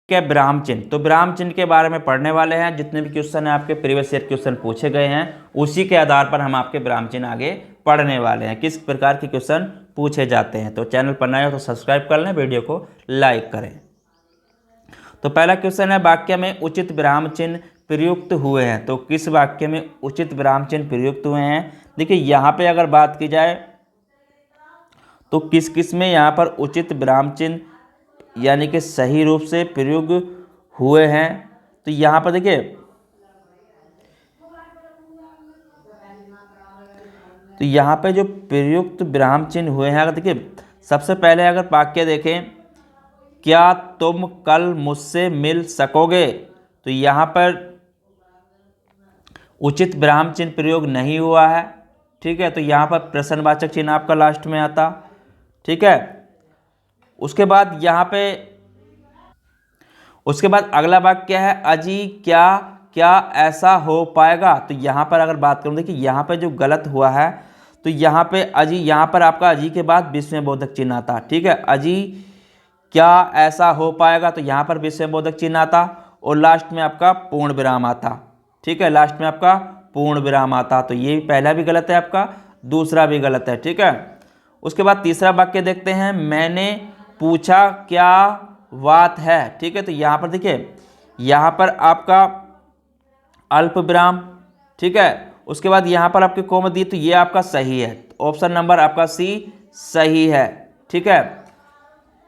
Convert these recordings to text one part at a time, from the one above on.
क्या विराम चिन्ह, तो विराम चिन्ह के बारे में पढ़ने वाले हैं। जितने भी क्वेश्चन है आपके प्रीवियस ईयर क्वेश्चन पूछे गए हैं उसी के आधार पर हम आपके विराम चिन्ह आगे पढ़ने वाले हैं, किस प्रकार के क्वेश्चन पूछे जाते हैं। तो चैनल पर नए हो तो सब्सक्राइब कर लें, वीडियो को लाइक करें। तो पहला क्वेश्चन है, वाक्य में उचित विराम चिन्ह प्रयुक्त हुए हैं। तो किस वाक्य में उचित विराम चिन्ह प्रयुक्त हुए हैं। देखिए यहाँ पे अगर बात की जाए तो किस किस में यहाँ पर उचित विराम चिन्ह यानी कि सही रूप से प्रयोग हुए हैं। तो यहाँ पर देखिए, तो यहाँ पे जो प्रयुक्त विराम चिन्ह हुए हैं, अगर देखिए सबसे पहले अगर वाक्य देखें, क्या तुम कल मुझसे मिल सकोगे, तो यहाँ पर उचित विराम चिन्ह प्रयोग नहीं हुआ है। ठीक है, तो यहाँ पर प्रश्नवाचक चिन्ह आपका लास्ट में आता। ठीक है, उसके बाद यहाँ पे उसके बाद अगला वाक्य है, अजी क्या क्या ऐसा हो पाएगा। तो यहाँ पर अगर बात करूँ, देखिए यहाँ पे जो गलत हुआ है, तो यहाँ पे अजी, यहाँ पर आपका अजी के बाद विस्मयबोधक चिन्ह आता। ठीक है, अजी क्या ऐसा हो पाएगा, तो यहाँ पर विस्मयबोधक चिन्ह आता और लास्ट में आपका पूर्ण विराम आता। ठीक है, लास्ट में आपका पूर्ण विराम आता। तो ये पहला भी गलत है आपका, दूसरा भी गलत है। ठीक है, उसके बाद तीसरा वाक्य देखते हैं, मैंने पूछा क्या बात है। ठीक है, तो यहाँ पर देखिए, यहाँ पर आपका अल्प विराम। ठीक है, उसके बाद यहाँ पर आपके कॉमा दी, तो ये आपका सही है। ऑप्शन नंबर आपका सी सही है। ठीक है,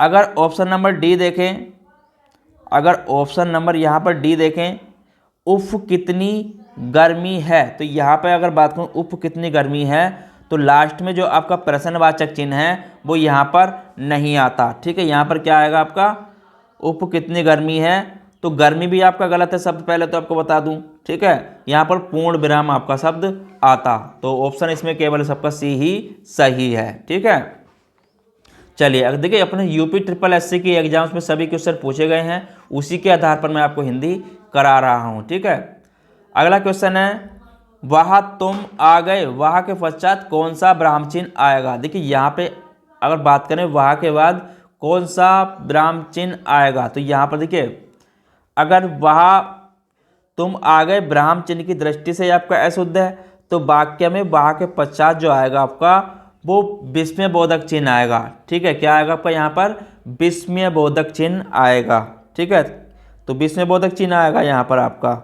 अगर ऑप्शन नंबर डी देखें, अगर ऑप्शन नंबर यहाँ पर डी देखें, उफ कितनी गर्मी है, तो यहाँ पर अगर बात करूँ उफ कितनी गर्मी है, तो लास्ट में जो आपका प्रश्नवाचक चिन्ह है वो यहाँ पर नहीं आता। ठीक है, यहाँ पर क्या आएगा आपका, उफ कितनी गर्मी है, तो गर्मी भी आपका गलत है शब्द, पहले तो आपको बता दूं। ठीक है, यहाँ पर पूर्ण विराम आपका शब्द आता। तो ऑप्शन इसमें केवल सबका सी ही सही है। ठीक है, चलिए अगर देखिए अपने यूपी ट्रिपल एससी की एग्जाम्स में सभी क्वेश्चन पूछे गए हैं, उसी के आधार पर मैं आपको हिंदी करा रहा हूँ। ठीक है, अगला क्वेश्चन है, वह तुम आ गए, वह के पश्चात कौन सा विराम चिन्ह आएगा। देखिए यहाँ पे अगर बात करें वह के बाद कौन सा विराम चिन्ह आएगा, तो यहाँ पर देखिए अगर वह तुम आ गए विराम चिन्ह की दृष्टि से आपका अशुद्ध है, तो वाक्य में वह के पश्चात जो आएगा आपका वो विस्मयबोधक चिन्ह आएगा। ठीक है, क्या आएगा आपका यहाँ पर विस्मयबोधक चिन्ह आएगा। ठीक है, तो विस्मयबोधक चिन्ह आएगा यहाँ पर आपका।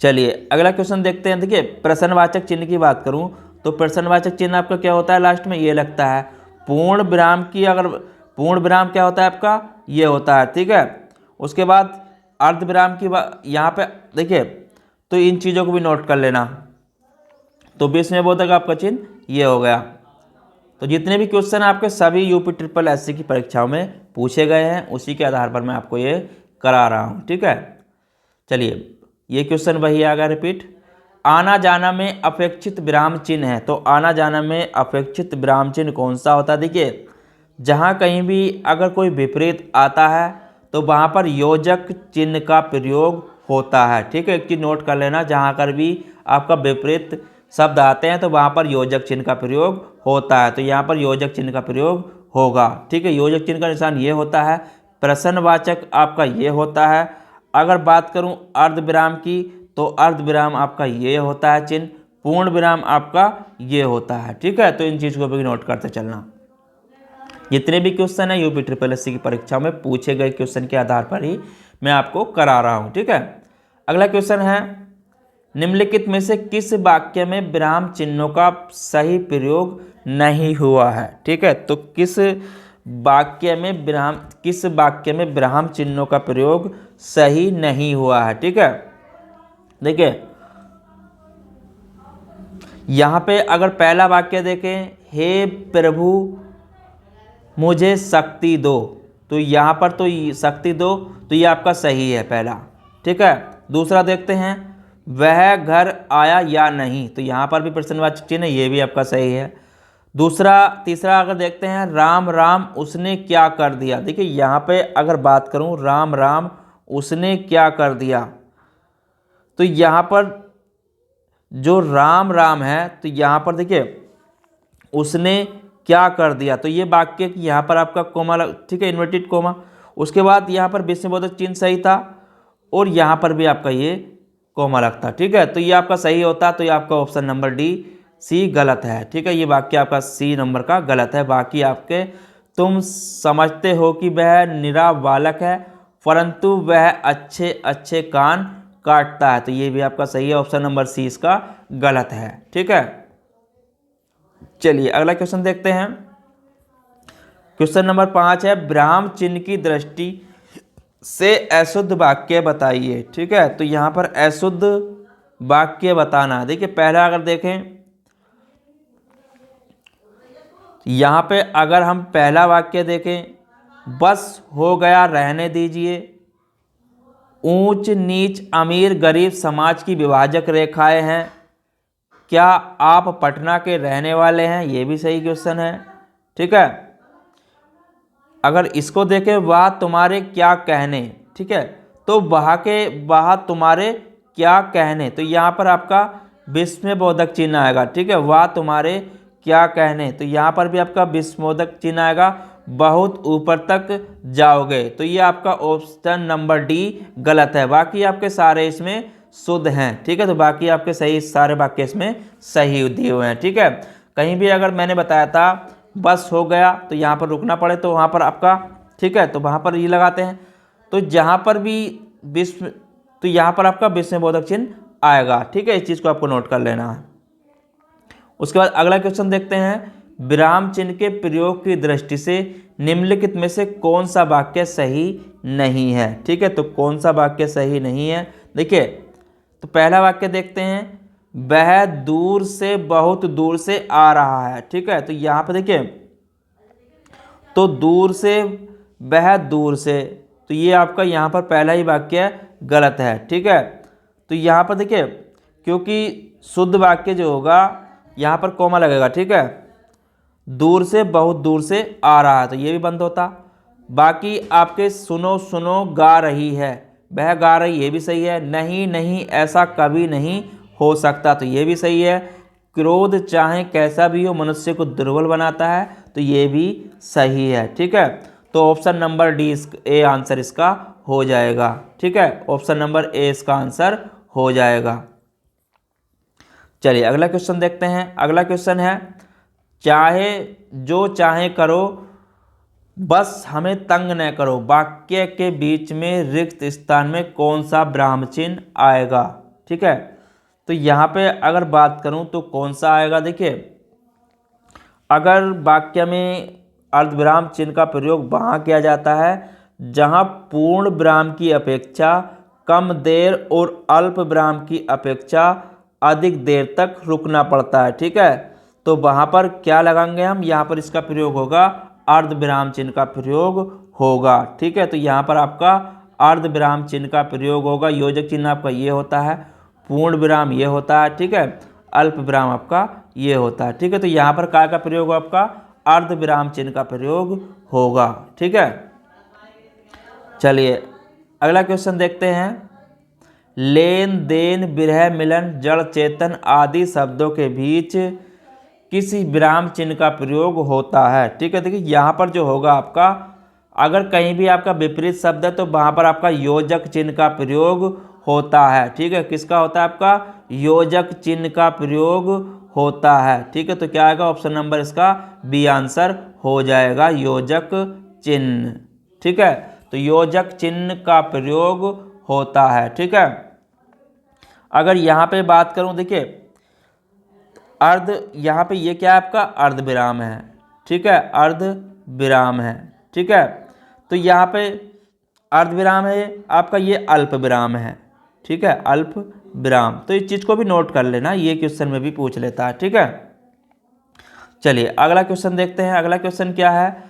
चलिए अगला क्वेश्चन देखते हैं। देखिए प्रश्नवाचक चिन्ह की बात करूं तो प्रश्नवाचक चिन्ह आपका क्या होता है, लास्ट में ये लगता है। पूर्ण विराम की अगर पूर्ण विराम क्या होता है आपका, ये होता है। ठीक है, उसके बाद अर्ध विराम की यहाँ पे देखिए, तो इन चीज़ों को भी नोट कर लेना। तो विस्मयबोधक आपका चिन्ह ये हो गया। तो जितने भी क्वेश्चन आपके सभी यूपी ट्रिपल एससी की परीक्षाओं में पूछे गए हैं, उसी के आधार पर मैं आपको ये करा रहा हूँ। ठीक है, चलिए ये क्वेश्चन वही आ गया रिपीट। आना जाना में अपेक्षित विराम चिन्ह है, तो आना जाना में अपेक्षित विराम चिन्ह कौन सा होता है। देखिए जहाँ कहीं भी अगर कोई विपरीत आता है तो वहाँ पर योजक चिन्ह का प्रयोग होता है। ठीक है, एक चीज नोट कर लेना, जहाँ कर भी आपका विपरीत शब्द आते हैं तो वहाँ पर योजक चिन्ह का प्रयोग होता है। तो यहाँ पर योजक चिन्ह का प्रयोग होगा। ठीक है, योजक चिन्ह का निशान ये होता है, प्रश्नवाचक आपका ये होता है। अगर बात करूं अर्ध विराम की, तो अर्ध विराम आपका ये होता है चिन्ह, पूर्ण विराम आपका ये होता है। ठीक है, तो इन चीज़ को भी नोट करते चलना। जितने भी क्वेश्चन है यूपी ट्रिपल एससी की परीक्षा में पूछे गए क्वेश्चन के आधार पर ही मैं आपको करा रहा हूँ। ठीक है, अगला क्वेश्चन है, निम्नलिखित में से किस वाक्य में विराम चिन्हों का सही प्रयोग नहीं हुआ है। ठीक है, तो किस वाक्य में विराम चिन्हों का प्रयोग सही नहीं हुआ है। ठीक है, देखिए यहां पे अगर पहला वाक्य देखें, हे प्रभु मुझे शक्ति दो, तो यहां पर तो शक्ति दो, तो ये आपका सही है पहला। ठीक है, दूसरा देखते हैं, वह घर आया या नहीं, तो यहां पर भी प्रश्नवाचक चिन्ह है, ये भी आपका सही है। तीसरा अगर देखते हैं, राम राम उसने क्या कर दिया। देखिए यहाँ पे अगर बात करूँ राम राम उसने क्या कर दिया, तो यहाँ पर जो राम राम है, तो यहाँ पर देखिए उसने क्या कर दिया, तो ये वाक्य यहाँ पर आपका कोमा, ठीक है, इन्वर्टेड कोमा, उसके बाद यहाँ पर विस्मयबोधक चिन्ह सही था और यहाँ पर भी आपका ये कोमा लगता। ठीक है, तो ये आपका सही होता, तो ये आपका ऑप्शन नंबर डी सी गलत है। ठीक है, ये वाक्य आपका सी नंबर का गलत है। बाकी आपके तुम समझते हो कि वह निरा बालक है परंतु वह अच्छे अच्छे कान काटता है, तो ये भी आपका सही है, ऑप्शन नंबर सी इसका गलत है। ठीक है, चलिए अगला क्वेश्चन देखते हैं। क्वेश्चन नंबर 5 है, विराम चिन्ह की दृष्टि से अशुद्ध वाक्य बताइए। ठीक है, तो यहाँ पर अशुद्ध वाक्य बताना, देखिए पहला अगर देखें यहाँ पे अगर हम पहला वाक्य देखें, बस हो गया रहने दीजिए, ऊंच नीच अमीर गरीब समाज की विभाजक रेखाएं हैं, क्या आप पटना के रहने वाले हैं, ये भी सही क्वेश्चन है। ठीक है, अगर इसको देखें, वह तुम्हारे क्या कहने, ठीक है, तो वह तुम्हारे क्या कहने, तो यहाँ पर आपका विस्मयबोधक चिन्ह आएगा। ठीक है, वह तुम्हारे क्या कहने, तो यहाँ पर भी आपका विस्मयबोधक चिन्ह आएगा, बहुत ऊपर तक जाओगे, तो ये आपका ऑप्शन नंबर डी गलत है। बाकी आपके सारे इसमें शुद्ध हैं। ठीक है, तो बाकी आपके सही सारे वाक्य इसमें सही दिए हुए हैं। ठीक है, कहीं भी अगर मैंने बताया था बस हो गया तो यहाँ पर रुकना पड़े तो वहाँ पर आपका, ठीक है, तो वहाँ पर ये लगाते हैं, तो जहाँ पर भी विस्म, तो यहाँ पर आपका विस्मयबोधक चिन्ह आएगा। ठीक है, इस चीज़ को आपको नोट कर लेना है। उसके बाद अगला क्वेश्चन देखते हैं, विराम चिन्ह के प्रयोग की दृष्टि से निम्नलिखित में से कौन सा वाक्य सही नहीं है। ठीक है, तो कौन सा वाक्य सही नहीं है, देखिए तो पहला वाक्य देखते हैं, वह दूर से बहुत दूर से आ रहा है। ठीक है, तो यहाँ पे देखिए, तो दूर से, वह दूर से, तो ये आपका यहाँ पर पहला ही वाक्य गलत है। ठीक है, तो यहाँ पर देखिए, क्योंकि शुद्ध वाक्य जो होगा यहाँ पर कोमा लगेगा। ठीक है, दूर से बहुत दूर से आ रहा है, तो ये भी बंद होता। बाकी आपके सुनो सुनो गा रही है, वह गा रही, ये भी सही है। नहीं नहीं ऐसा कभी नहीं हो सकता, तो ये भी सही है। क्रोध चाहे कैसा भी हो मनुष्य को दुर्बल बनाता है, तो ये भी सही है। ठीक है, तो option number D A answer इसका हो जाएगा। ठीक है, ऑप्शन नंबर ए इसका आंसर हो जाएगा। चलिए अगला क्वेश्चन देखते हैं। अगला क्वेश्चन है, चाहे जो चाहे करो बस हमें तंग न करो, वाक्य के बीच में रिक्त स्थान में कौन सा विराम चिन्ह आएगा। ठीक है, तो यहाँ पे अगर बात करूँ तो कौन सा आएगा, देखिए अगर वाक्य में अर्धविराम चिन्ह का प्रयोग वहाँ किया जाता है जहाँ पूर्ण विराम की अपेक्षा कम देर और अल्प विराम की अपेक्षा अधिक देर तक रुकना पड़ता है। ठीक है, तो वहाँ पर क्या लगाएंगे हम, यहाँ पर इसका प्रयोग होगा अर्धविराम चिन्ह का प्रयोग होगा। ठीक है, तो यहाँ पर आपका अर्धविराम चिन्ह का प्रयोग होगा। योजक चिन्ह आपका ये होता है, पूर्ण विराम ये होता है, ठीक है, अल्प विराम आपका ये होता है। ठीक है, तो यहाँ पर काय का प्रयोग आपका अर्धविराम चिन्ह का प्रयोग होगा। ठीक है, चलिए अगला क्वेश्चन देखते हैं। लेन देन विरह मिलन जड़ चेतन आदि शब्दों के बीच किसी विराम चिन्ह का प्रयोग होता है। ठीक है, देखिए यहाँ पर जो होगा आपका, अगर कहीं भी आपका विपरीत शब्द है तो वहाँ पर आपका योजक चिन्ह का प्रयोग होता है। ठीक है, किसका होता है, आपका योजक चिन्ह का प्रयोग होता है। ठीक है, तो क्या आएगा, ऑप्शन नंबर इसका बी आंसर हो जाएगा, योजक चिन्ह। ठीक है, तो योजक चिन्ह का प्रयोग होता है। ठीक है, अगर यहाँ पे बात करूँ, देखिए अर्ध, यहाँ पे ये क्या है आपका अर्धविराम है। ठीक है, अर्धविराम है। ठीक है, तो यहाँ पे अर्धविराम है आपका, ये अल्प विराम है। ठीक है, अल्प विराम, तो इस चीज़ को भी नोट कर लेना, ये क्वेश्चन में भी पूछ लेता है। ठीक है, चलिए अगला क्वेश्चन देखते हैं। अगला क्वेश्चन क्या है,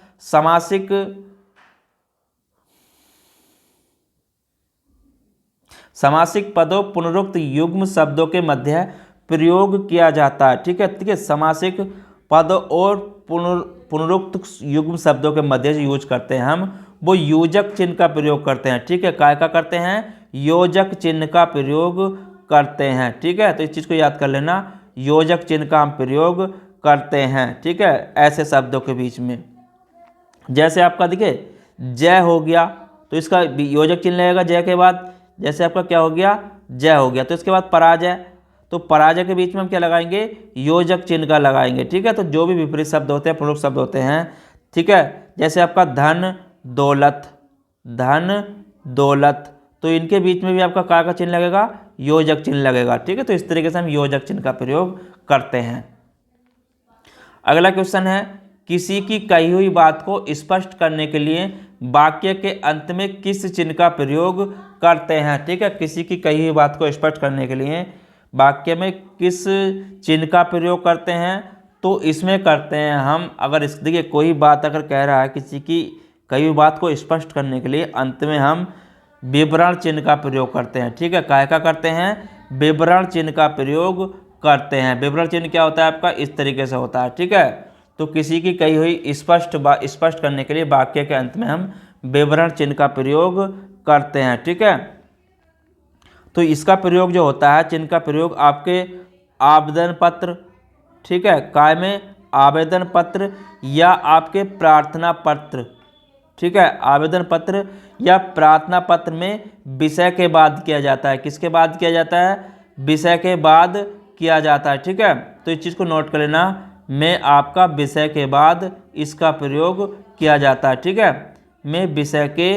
समासिक पदों पुनरुक्त युग्म शब्दों के मध्य प्रयोग किया जाता है। ठीक है, ठीक है, समासिक पद और पुनरुक्त युग्म शब्दों के मध्य जो यूज करते हैं हम, वो योजक चिन्ह का प्रयोग करते हैं। ठीक है, काय का करते हैं, योजक चिन्ह का प्रयोग करते हैं। ठीक है, तो इस चीज़ को याद कर लेना, योजक चिन्ह का हम प्रयोग करते हैं। ठीक है, ऐसे शब्दों के बीच में, जैसे आपका देखिए जय हो गया तो इसका योजक चिन्ह लगेगा जय के बाद। जैसे आपका क्या हो गया, जय हो गया। तो इसके बाद पराजय, तो पराजय के बीच में हम क्या लगाएंगे, योजक चिन्ह का लगाएंगे। ठीक है, तो जो भी विपरीत शब्द होते हैं, प्रमुख शब्द होते हैं, ठीक है, जैसे आपका धन दौलत, धन दौलत, तो इनके बीच में भी आपका काय का चिन्ह लगेगा, योजक चिन्ह लगेगा। ठीक है, तो इस तरीके से हम योजक चिन्ह का प्रयोग करते हैं। अगला क्वेश्चन है, किसी की कही हुई बात को स्पष्ट करने के लिए वाक्य के अंत में किस चिन्ह का प्रयोग करते हैं। ठीक है, किसी की कही हुई बात को स्पष्ट करने के लिए वाक्य में किस चिन्ह का प्रयोग करते हैं, तो इसमें करते हैं हम, अगर इस देखिए कोई बात अगर कह रहा है, किसी की कही हुई बात को स्पष्ट करने के लिए अंत में हम विवरण चिन्ह का प्रयोग करते हैं। ठीक है, काय का करते हैं, विवरण चिन्ह का प्रयोग करते हैं। विवरण चिन्ह क्या होता है आपका, इस तरीके से होता है। ठीक है, तो किसी की कही हुई स्पष्ट करने के लिए वाक्य के अंत में हम विवरण चिन्ह का प्रयोग करते हैं। ठीक है, तो इसका प्रयोग जो होता है, चिन्ह का प्रयोग आपके आवेदन पत्र, ठीक है, काय में आवेदन पत्र या आपके प्रार्थना पत्र, ठीक है, आवेदन पत्र या प्रार्थना पत्र में विषय के बाद किया जाता है। किसके बाद किया जाता है, विषय के बाद किया जाता है। ठीक है, तो इस चीज़ को नोट कर लेना, में आपका विषय के बाद इसका प्रयोग किया जाता है। ठीक है, में विषय के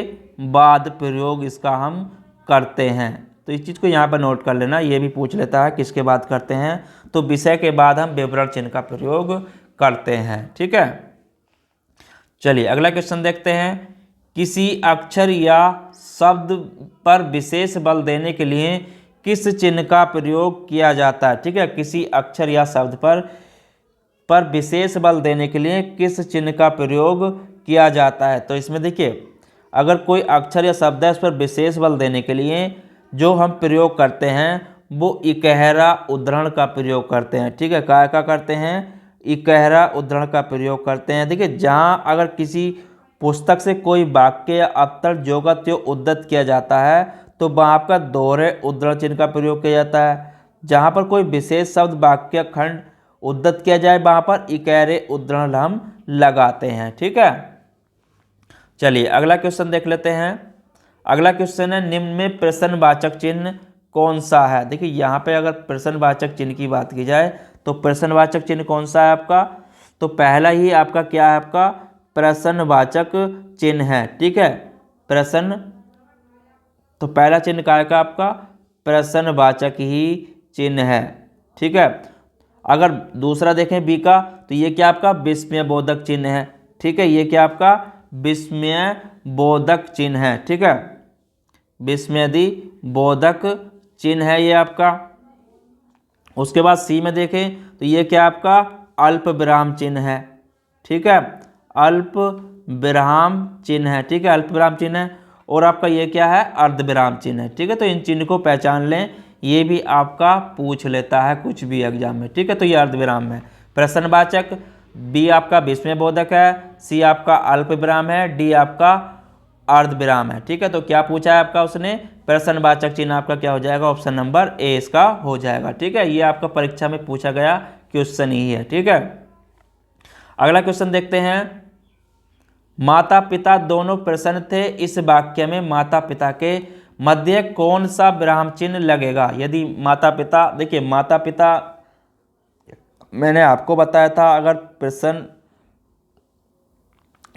बाद प्रयोग इसका हम करते हैं। तो इस चीज़ को यहाँ पर नोट कर लेना, ये भी पूछ लेता है किसके बाद करते हैं, तो विषय के बाद हम विवरण चिन्ह का प्रयोग करते हैं। ठीक है, चलिए अगला क्वेश्चन देखते हैं, किसी अक्षर या शब्द पर विशेष बल देने के लिए किस चिन्ह का प्रयोग किया जाता है। ठीक है, किसी अक्षर या शब्द पर विशेष बल देने के लिए किस चिन्ह का प्रयोग किया जाता है। तो इसमें देखिए, अगर कोई अक्षर या शब्द है, उस पर विशेष बल देने के लिए जो हम प्रयोग करते हैं वो इकहरा उद्धरण का प्रयोग करते हैं। ठीक है, काय का करते हैं, इकहरा उद्धरण का प्रयोग करते हैं। देखिए, जहाँ अगर किसी पुस्तक से कोई वाक्य या अवतरण जोगत या उद्धत किया जाता है तो वहाँ आपका दोहरे उद्धरण चिन्ह का प्रयोग किया जाता है। जहाँ पर कोई विशेष शब्द वाक्य खंड उद्धत किया जाए वहाँ पर इकहरे उद्धरण हम लगाते हैं। ठीक है, चलिए अगला क्वेश्चन देख लेते हैं। अगला क्वेश्चन है, निम्न में प्रश्नवाचक चिन्ह कौन सा है। देखिए, यहाँ पे अगर प्रश्नवाचक चिन्ह की बात की जाए तो प्रश्नवाचक चिन्ह कौन सा है आपका, तो पहला ही आपका क्या है, आपका प्रश्नवाचक चिन्ह है। ठीक है, प्रश्न, तो पहला चिन्ह क्या है आपका, प्रश्नवाचक ही चिन्ह है। ठीक है, अगर दूसरा देखें बी का, तो ये क्या आपका विस्मय बोधक चिन्ह है। ठीक है, ये क्या आपका विस्मय बोधक चिन्ह है। ठीक है, विस्मयादि बोधक चिन्ह है ये आपका। उसके बाद सी में देखें तो ये क्या आपका अल्प विराम चिन्ह है। ठीक है, अल्प विराम चिन्ह है। ठीक है, अल्प विराम चिन्ह है। और आपका ये क्या है, अर्ध विराम चिन्ह है। ठीक है, तो इन चिन्ह को पहचान लें, ये भी आपका पूछ लेता है कुछ भी एग्जाम में। ठीक है, तो ये अर्ध विराम है। प्रश्नवाचक, बी आपका विस्मय बोधक है, सी आपका अल्प विराम है, डी आपका अर्ध विराम है। ठीक है, तो क्या पूछा है आपका उसने, प्रश्नवाचक चिन्ह आपका क्या हो जाएगा, ऑप्शन नंबर ए इसका हो जाएगा। ठीक है, ये आपका परीक्षा में पूछा गया क्वेश्चन ही है। ठीक है, अगला क्वेश्चन देखते हैं, माता पिता दोनों प्रसन्न थे, इस वाक्य में माता पिता के मध्य कौन सा विराम चिन्ह लगेगा। यदि माता पिता, देखिए माता पिता मैंने आपको बताया था, अगर प्रश्न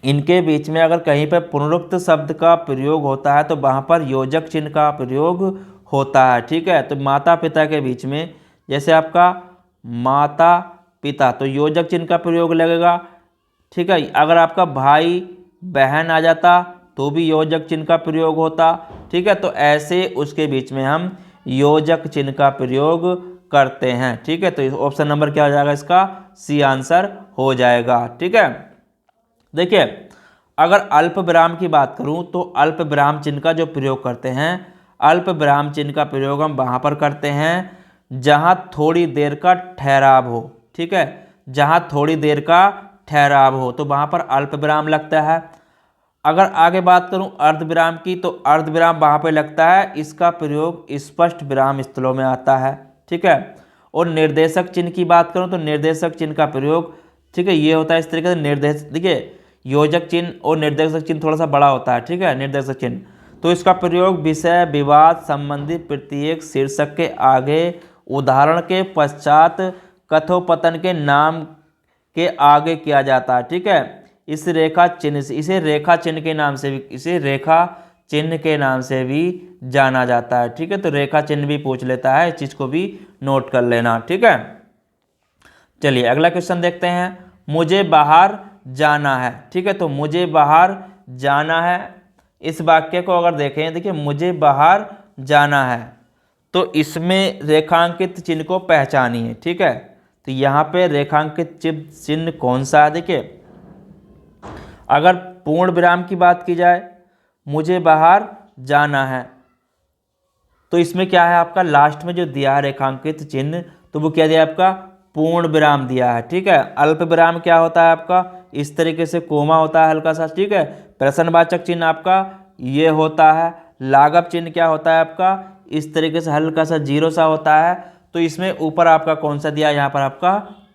इनके बीच में अगर कहीं पर पुनरुक्त शब्द का प्रयोग होता है तो वहाँ पर योजक चिन्ह का प्रयोग होता है। ठीक है, तो माता पिता के बीच में जैसे आपका माता पिता, तो योजक चिन्ह का प्रयोग लगेगा। ठीक है, अगर आपका भाई बहन आ जाता तो भी योजक चिन्ह का प्रयोग होता। ठीक है, तो ऐसे उसके बीच में हम योजक चिन्ह का प्रयोग करते हैं। ठीक है, तो ऑप्शन नंबर क्या हो जाएगा इसका, सी आंसर हो जाएगा। ठीक है, देखिए अगर अल्प विराम की बात करूं तो अल्प विराम चिन्ह का जो प्रयोग करते हैं, अल्प विराम चिन्ह का प्रयोग हम वहाँ पर करते हैं जहाँ थोड़ी देर का ठहराव हो। ठीक है, जहाँ थोड़ी देर का ठहराव हो तो वहाँ पर अल्प विराम लगता है। अगर आगे बात करूं अर्ध विराम की, तो अर्ध विराम वहाँ पे लगता है, इसका प्रयोग स्पष्ट विराम स्थलों में आता है। ठीक है, और निर्देशक चिन्ह की बात करूं तो निर्देशक चिन्ह का प्रयोग, ठीक है, ये होता है इस तरीके से निर्देश। देखिए योजक चिन्ह और निर्देशक चिन्ह थोड़ा सा बड़ा होता है, ठीक है, निर्देशक चिन्ह। तो इसका प्रयोग विषय विवाद संबंधित प्रत्येक शीर्षक के आगे, उदाहरण के पश्चात, कथोपतन के नाम के आगे किया जाता है, ठीक है। इस रेखा चिन्ह से, इसे रेखा चिन्ह के नाम से भी, इसे रेखा चिन्ह के नाम से भी जाना जाता है, ठीक है। तो रेखा चिन्ह भी पूछ लेता है, इस चीज को भी नोट कर लेना, ठीक है। चलिए अगला क्वेश्चन देखते हैं। मुझे बाहर जाना है, ठीक है। तो मुझे बाहर जाना है, इस वाक्य को अगर देखें, देखिए मुझे बाहर जाना है, तो इसमें रेखांकित चिन्ह को पहचानिए, ठीक है। तो यहाँ पे रेखांकित चिन्ह कौन सा है, देखिए अगर पूर्ण विराम की बात की जाए, मुझे बाहर जाना है, तो इसमें क्या है आपका लास्ट में जो दिया है रेखांकित चिन्ह, तो वो क्या दिया है आपका पूर्ण विराम दिया है, ठीक है। अल्प विराम क्या होता है आपका, इस तरीके से कोमा होता है हल्का सा, ठीक है। प्रश्नवाचक चिन्ह आपका ये होता है। लाघव चिन्ह क्या होता है आपका, इस तरीके से हल्का सा जीरो सा होता है। तो इसमें ऊपर आपका कौन सा दिया है, यहाँ पर आपका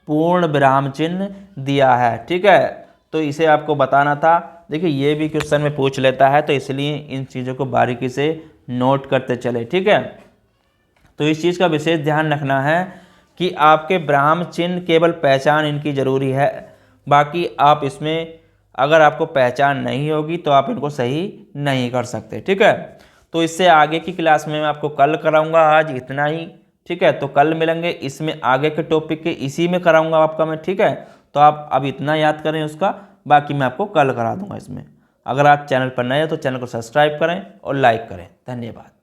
पूर्ण विराम चिन्ह दिया है, ठीक है। तो इसे आपको बताना था। देखिए ये भी क्वेश्चन में पूछ लेता है, तो इसलिए इन चीज़ों को बारीकी से नोट करते चले, ठीक है। तो इस चीज़ का विशेष ध्यान रखना है कि आपके ब्राह्म चिन्ह केवल पहचान इनकी ज़रूरी है, बाकी आप इसमें अगर आपको पहचान नहीं होगी तो आप इनको सही नहीं कर सकते, ठीक है। तो इससे आगे की क्लास में मैं आपको कल कराऊंगा, आज इतना ही, ठीक है। तो कल मिलेंगे, इसमें आगे के टॉपिक के इसी में कराऊंगा आपका मैं, ठीक है। तो आप अब इतना याद करें उसका, बाकी मैं आपको कल करा दूंगा इसमें। अगर आप चैनल पर नए हैं तो चैनल को सब्सक्राइब करें और लाइक करें। धन्यवाद।